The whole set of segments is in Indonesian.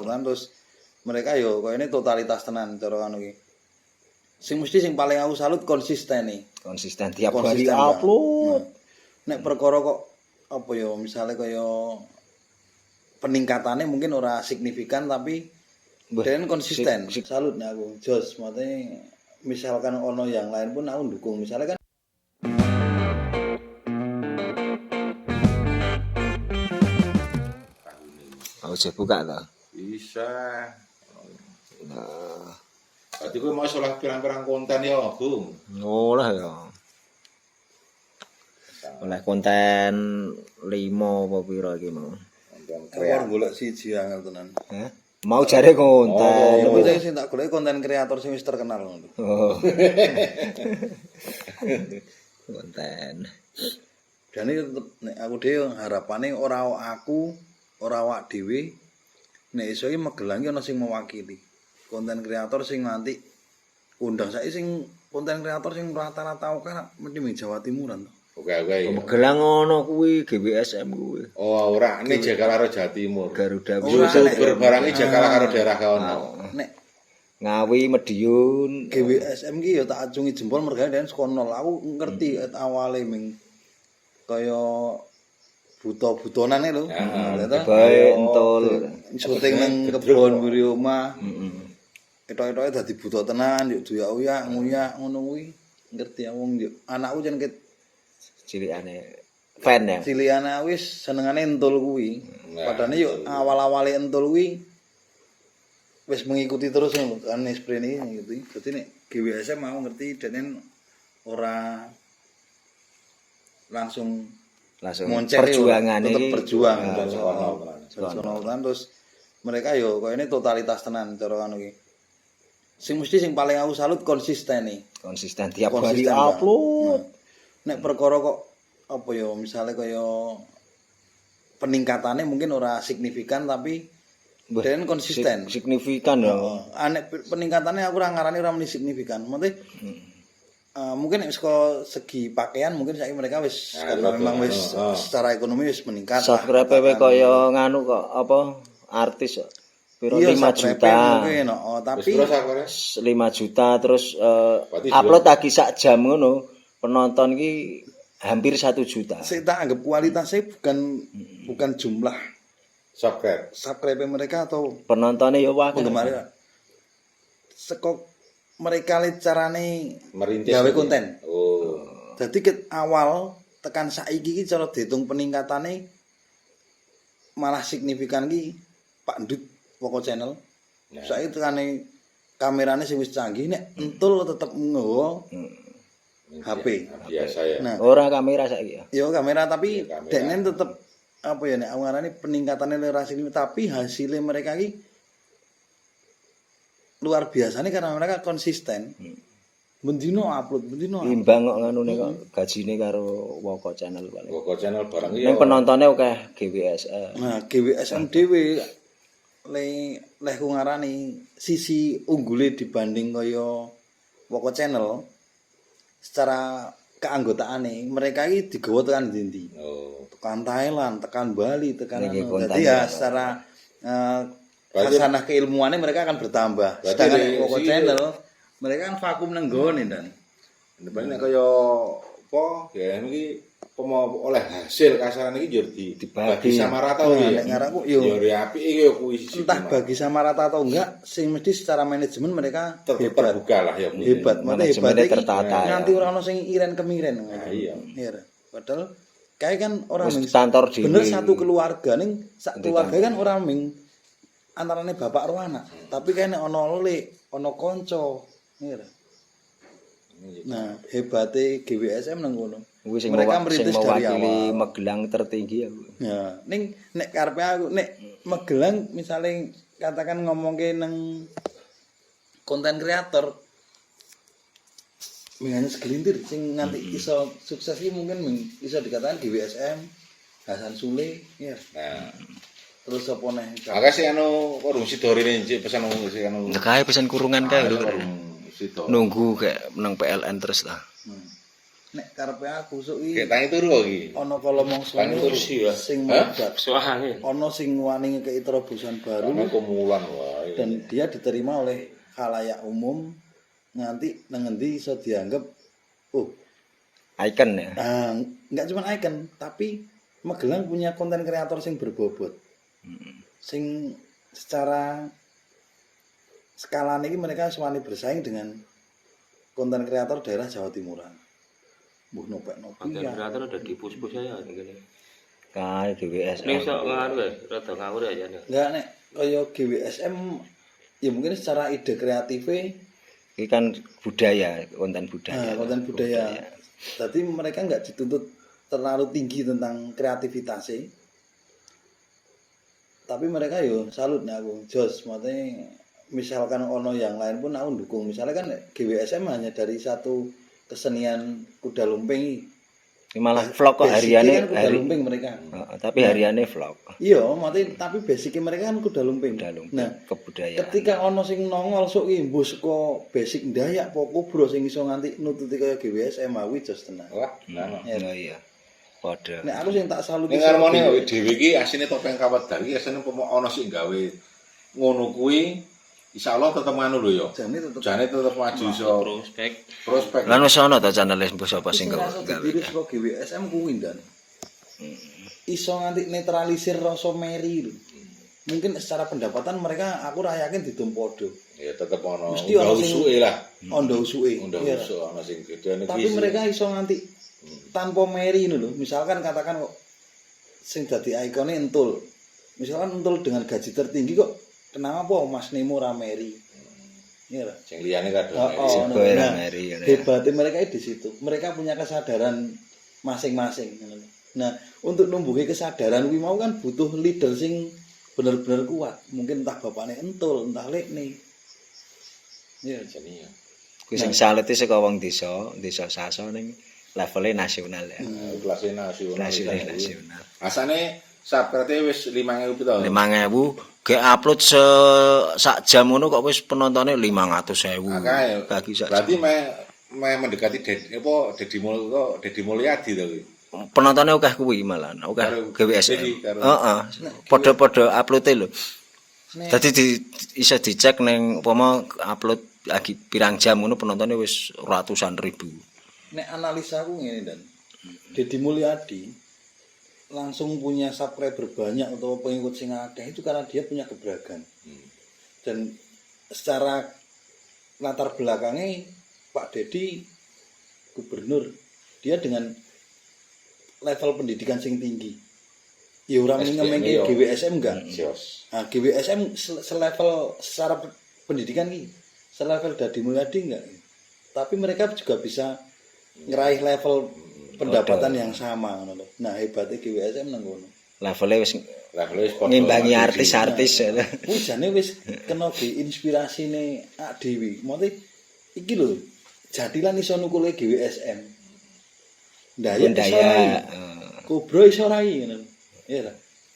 kan terus mereka yo koyo ini totalitas tenan cara anu iki. Sing paling aku salut konsisten nih. Konsisten tiap hari upload. Nek perkara kok apa yo misalnya kaya peningkatannya mungkin ora signifikan tapi dan konsisten. Salut nih aku. Jos maksudnya misalkan ono yang lain pun aku dukung. Misalnya kan bisa buka tak? Bisa. Nah. Berarti gue mau soal pirang-pirang konten ya, Bung. Oleh ya. Oleh konten 5 apa piro iki mau. Konten kreator golek siji angel tenan. Mau jare konten. Tapi saya sing tak golek konten kreator sing wis terkenal ngono. Oh. Konten. Dan ini tetep nek aku dhewe harapane ora awak dhewe nek iso iki Magelang iki ana sing mewakili. Konten kreator sing nanti undang saiki sing konten kreator sing rata-rata kan mesti ning Jawa Timuran to. Oke ya. Magelang ono kuwi GBSM kuwi. Oh, ora ini Jakarta karo Jawa Timur. Garuda Sumber barang iki Jakarta karo daerah kono. Nek Ngawi Madiun GBSM ki ya tak acungi jempol mergane den sekono. Aku ngerti awale ming kaya buta-butonane lho. Bae entol syuting nang kebon mburi omah. Etok-etoke dadi buta tenan, yuk duyak-uyak, nguyak ngono kuwi. Ngerti wong yo anakku jan ket cilikane fan ya. Cilikane wis senengane entul kuwi. Padahal yo awal-awale entul kuwi wis mengikuti terus ngono kan sprene gitu. Dadi nek GWSM mau ngerti denen ora langsung perjuangan tetep iki berjuang sono terus mereka yo koyo ini totalitas tenan cara anu iki. Sing paling aku salut konsisten nih. Konsisten tiap hari upload. Nek perkara kok apa yo misalnya kaya peningkatannya mungkin ora signifikan tapi dan konsisten. Signifikan ya. Nek peningkatannya aku ora ngarani ora signifikan. Maksudnya mungkin segi pakaian mungkin saiki mereka wis karena memang wis secara ekonomi wis meningkat. Subscribe kaya nganu kok apa artis kok. Piro 5 juta. Mungkin, tapi 5 juta terus upload lagi sak jam ngono. Penonton ki hampir 1 juta. Saya tak anggap kualitasnya bukan jumlah subscribe mereka atau penontonnya ya wae. Penggemar. Sekok mereka le carane merintis gawe konten. Oh. Jadi ket awal tekan saiki iki cara dihitung peningkatane malah signifikan ki Pak Ndut Woko Channel. Nah. Saiki tekane kamerane sing wis canggih nek entul tetep nggawa HP biasa ya. Nah, ora kamera saiki ya. Yo kamera tapi denen tetep apa ya nek ngarani peningkatane ora signifikan tapi hasilnya mereka ki luar biasa nih karena mereka konsisten. Bendino upload, bendino. Imbang kok nganune kok gajine karo Woko Channel paling. Woko Channel barang iki. Ning penontonnya akeh GWSM. Nah, GWSM dhewe le ku ngarani sisi unggule dibanding kaya Woko Channel secara keanggotaane mereka iki digawa tekan ndi-ndi. Oh, tekan Thailand, tekan Bali, tekan dadi ya secara hasanah keilmuannya mereka akan bertambah. Sedangkan Woko Channel mereka kan vakum nang nggone dan. Depan nek kaya apa ya iki oleh hasil kasaran iki yo dibagi sama rata ya. Nek ngaranku yo apik iki kuwi entah bagi sama rata atau enggak, sing mesti secara manajemen mereka terbuka lah ya. Hebat, manajemennya tertata. Nganti ora ono sing iren-kemiren. Iya. Padahal kayak kan orang bener satu keluarga ning sak keluarga kan orang ming antarane bapak karo anak. Tapi kene ono lek, ono kanca. Nah, hebate GWSM nang ngono. Mereka merintis dari awal. Magelang tertinggi ya. Ya, ning nek karepe aku nek Magelang misalnya katakan ngomongke nang konten kreator hanya segelintir sing nanti iso sukses iki mungkin iso dikatakan GWSM, Hasan Sule, ya. Nah, terus apa neh? Akeh sing anu warung sidorine pesan sing anu. Kae pesan kurungan kae lho. Nunggu kayak menang PLN terus lah. nek karepe aku sok Kayak iki tangi turu kok iki. ana kala mangsa Tangi turu sih ya. sing meledak. Soalnya Ana sing wani ngekeki terobosan baru Karena kumulan wae. dan dia diterima oleh khalayak umum nganti nang endi iso dianggap Icon ya. enggak cuma icon tapi Magelang punya konten kreator sing berbobot. Sing secara skala ini mereka wani bersaing dengan konten kreator daerah Jawa Timuran. Mbuh nopek-nopek konten ya. kreator udah dipus-pus aja ngene. Kae GWSM. Ning sok ngaruh ya, rada ngawur aja nih. Enggak nek kaya GWSM ya mungkin secara ide kreatifnya Ini kan budaya, konten budaya. konten budaya. Jadi mereka nggak dituntut terlalu tinggi tentang kreativitasnya. Tapi mereka yo salut nih aku, jos, maksudnya misalkan ono yang lain pun aku dukung. Misalnya kan GWSM hanya dari satu kesenian kuda lumping. Ini malah vlog kok hariannya Basicnya kan kuda lumping mereka. tapi hariannya vlog. Iya, maksudnya tapi basicnya mereka kan kuda lumping. Kuda lumping, Nah, kebudayaan. ketika ono sing nongol sok iki mbok saka basic Dayak apa Kubro sing iso nganti nututi kaya GWSM awi jos tenan. Wah, nah. Iya. Padha. Nek aku sing tak salut Ning ngarmone dhewe iki asine topeng kawat dari asine ana sing gawe ngono kuwi insyaallah tetep anu lho ya. Jane tetep maju iso prospek. Lan wis ana ta channel sapa sing gawe. Virus kok GWSM kuwi ndan. Iso nganti netralisir rasa meri lho. Mungkin secara pendapatan mereka aku ra yakin didum padha. Ya tetep ana Mesti ana sing usuke lah. Ondo usuke. Undang Iya. usuk ana sing gedene Tapi mereka iso nganti tanpa meri lho. Misalkan katakan kok sing dadi ikone entul. Misalkan entul dengan gaji tertinggi kok kenapa Mas Nemo ra meri? Iya lah. sing liyane kadang. Nah, hebatnya mereka di situ. Mereka punya kesadaran masing-masing. Nah, untuk numbuhi kesadaran kuwi mau kan butuh leader sing bener-bener kuat. Mungkin entah bapaknya entul, entah lekne. Iya, Jane ya. Kuwi sing salete saka wong desa Saso ning levelnya nasional ya. Kelas Nasional. Asane subscribe wis 5.000 piro? 5.000 ge upload sak jam ngono kok wis penontonnya 500.000. Bagi sak jam. Berarti meh mendekati Deddy Mulyadi to kuwi. Penontonnya akeh kuwi malah, akeh GWSM. Karo- Heeh. Padha-padha upload-e lho. Dadi iso dicek ning upama upload lagi pirang jam ngono penontonnya wis ratusan ribu. nek analisa aku ngene dan Deddy Mulyadi langsung punya subscriber banyak atau pengikut sing akeh itu karena dia punya keberagaman. Dan secara latar belakangnya Pak Deddy gubernur, dia dengan level pendidikan sing tinggi. Ya orang ngemengke GWSM enggak? Nah, GWSM selevel secara pendidikan ki, selevel Deddy Mulyadi enggak? Tapi mereka juga bisa ngeraih level pendapatan yang sama ngono lho. Nah, hebatnya GWSM nang ngono. Levelnya wis padha ngimbangi artis-artis. Kuwi jane wis kena diinspirasine ak dhewe. Maksudnya iki lho, jadilan iso nukule GWSM. Dayak iso rai. Kubro iso rai ngono. Iya ta.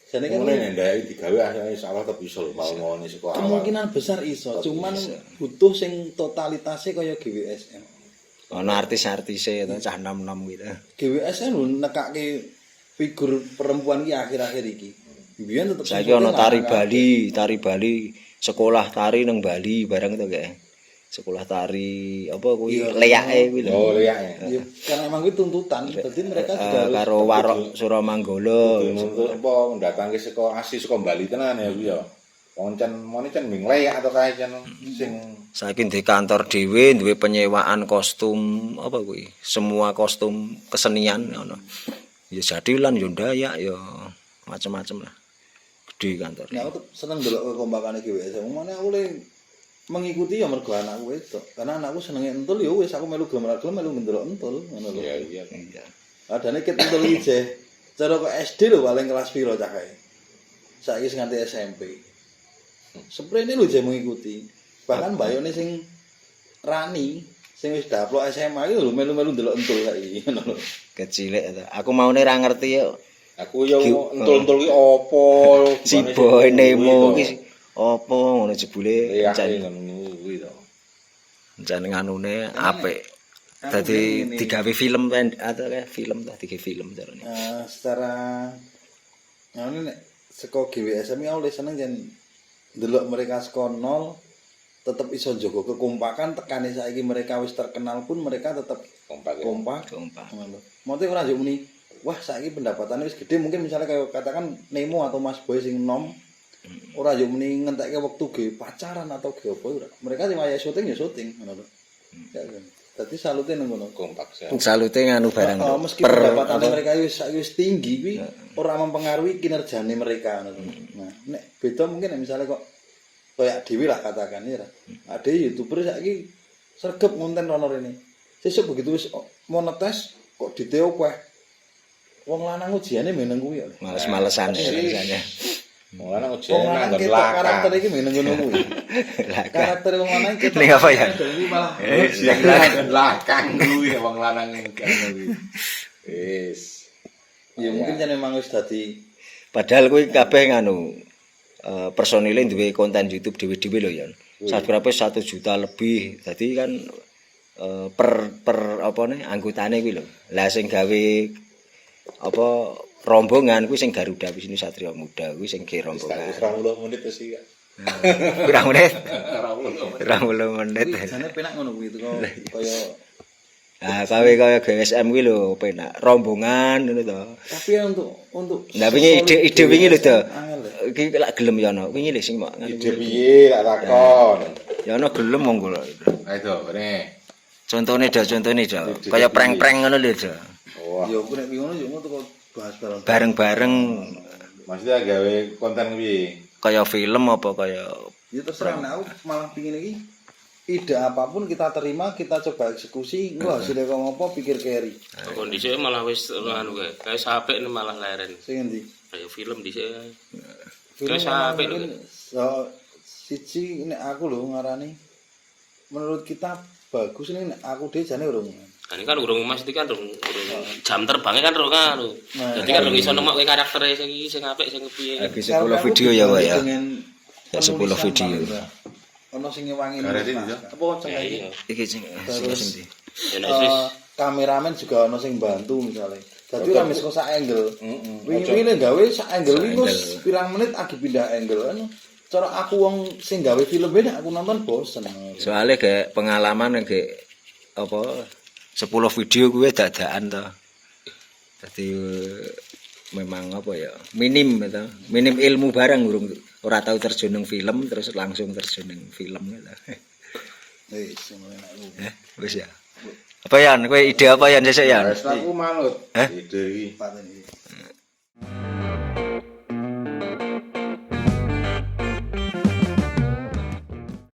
Jane kan ndek digawe asane insyaallah tetep iso lho mau ngene saka awal. kemungkinan besar iso, cuman butuh sing totalitasnya kaya GWSM. Ana artis-artise cah 66 gitu. GWSM lho nekake figur perempuan ki akhir-akhir iki. Biyen tetep Saiki ana tari Bali sekolah tari nang Bali bareng to kayak. Sekolah tari apa kuwi leyake kuwi lho. Oh, leyake. Ya, karena emang itu tuntutan, jadi mereka juga harus Karo Warok Suramanggala. Apa ndatangke saka asli saka Bali tenan ya kuwi ya. Moncen ming leyak atau kae sing Saiki di kantor dhewe duwe penyewaan kostum apa kuwi? Semua kostum kesenian ngono. Ya jadilan yo Dayak ya macam-macam lah. Gede kantor. Nah, aku tuh seneng delok kekompakane GWSM. Mane aku le mengikuti ya mergo anakku itu. Karena anakku senenge entul ya wis aku melu gelem melu ndelok entul ngono lho. iya. Adane ket entul iki jeh. Cara kok SD lho paling kelas piro cah kae. Saiki sing nganti SMP. Seprene lho jeh mengikuti. Bahkan bayone sing Rani sing wis daplok SMA iki lho melu-melu ndelok entul saiki ngono lho. Kecilik to. Aku maune ra ngerti yo. Aku yo entul-entul ki opo Si Boy Nemo ki opo ngono jebule kancane ngono kuwi to. Jan nganune apik. Dadi digawe film atau kayak film ta digawe film carane. Secara ngene nek saka GWSM ya oleh seneng yen ndelok mereka saka nol tetep iso njogo kekompakan tekane saiki mereka wis terkenal pun mereka tetep kompak. Ngono. Mote ora yo muni, wah saiki pendapatannya wis gede mungkin misalnya kayak katakan Nemo atau Mas Boy sing nom ora yo muni ngentekke wektu ge pacaran atau ge apa ora. Mereka sing wayah syuting ya syuting ngono lho. Ya kan. Dadi salute nang ngono kompak. Salute nganu barang meski pendapatan mereka wis tinggi kuwi ora mempengaruhi kinerjane mereka ngono. Nah, nek beda mungkin nek misalnya kok kayak dhewe lah katakan ya. Ada YouTuber saiki sregep konten rono rene. Sesuk begitu wis monetes kok diteo kueh. Wong lanang ujiane meneng kuwi ya. Males-malesan biasanya. Wong lanang Wong ujiane lanang nang ketok belakang. karakter iki meneng ngono kuwi. Karakter wong lanang ketok. Ning apa ya? Dadi malah Ujiane nang belakang kuwi wong lanang kuwi. Wis. ya mungkin jan memang wis dadi Padahal kuwi kabeh nganu personile duwe konten YouTube dhewe-dhewe lho ya. Subscribe 1 juta lebih. Dadi kan per apa nih anggotane kuwi lho. Lah sing gawe apa rombongan kuwi sing Garuda wis ini Satria Muda kuwi sing ge rombongan. 20 menit wis iki. Kurang menit. 20 menit. jane penak ngono kuwi kaya Nah, kaya GSM kuwi lho penak rombongan ngono to. tapi untuk Lah wingi ide wingi lho to. angel ya. Iki lak gelem ya ono. Wingi lho sing mok nganu. Ide piye tak takon. Ya ono gelem monggo lho. Ayo rene. Contone dah. Kaya prank-prank ngono lho dah. Wah, Ya aku nek ngono yo ngono kok bahas bareng. Bareng-bareng maksudnya gawe konten piye? kaya film apa kaya Ya terserah nek aku malah pingin iki ide apapun kita terima, kita coba eksekusi, engko hasilnya kok ngopo pikir keri. Kondisinya malah wis anu kayak sapek malah leren. Sing endi? Kayak film dhisik. Film Kayak sampai mungkin siji nek aku lho ngarani menurut kita bagus nih nek aku dhewe jane urung. Ini kan urung Mas iki kan urung jam terbangnya kan urung kan. Dadi kan urung iso nemokke karaktere sing apik sing kepiye. lagi 10 video ya Pak ya. Ya 10 video. Ono sing ngewangi Garasi Mas. ya? Apa Ya iya. Iki sing Terus, ndi? Ya nek wis kameramen juga ono sing bantu misalnya. Dadi ora mesti kok sak angle. Wingi lek gawe sak angle wingi pirang menit agi pindah angle anu. Cara aku wong sing gawe film ben aku nonton bosen. Soale kayak pengalaman kayak apa 10 video gue dadakan to. Dadi memang apa ya? Minim to. Minim ilmu barang urung ora tau terjun ning film terus langsung terjun ning film gitu. Wis semono aku. Wis ya. Apa Yan? Kowe ide apa Yan sesuk Yan? Wes aku manut. Hah? Ide iki. Paten iki.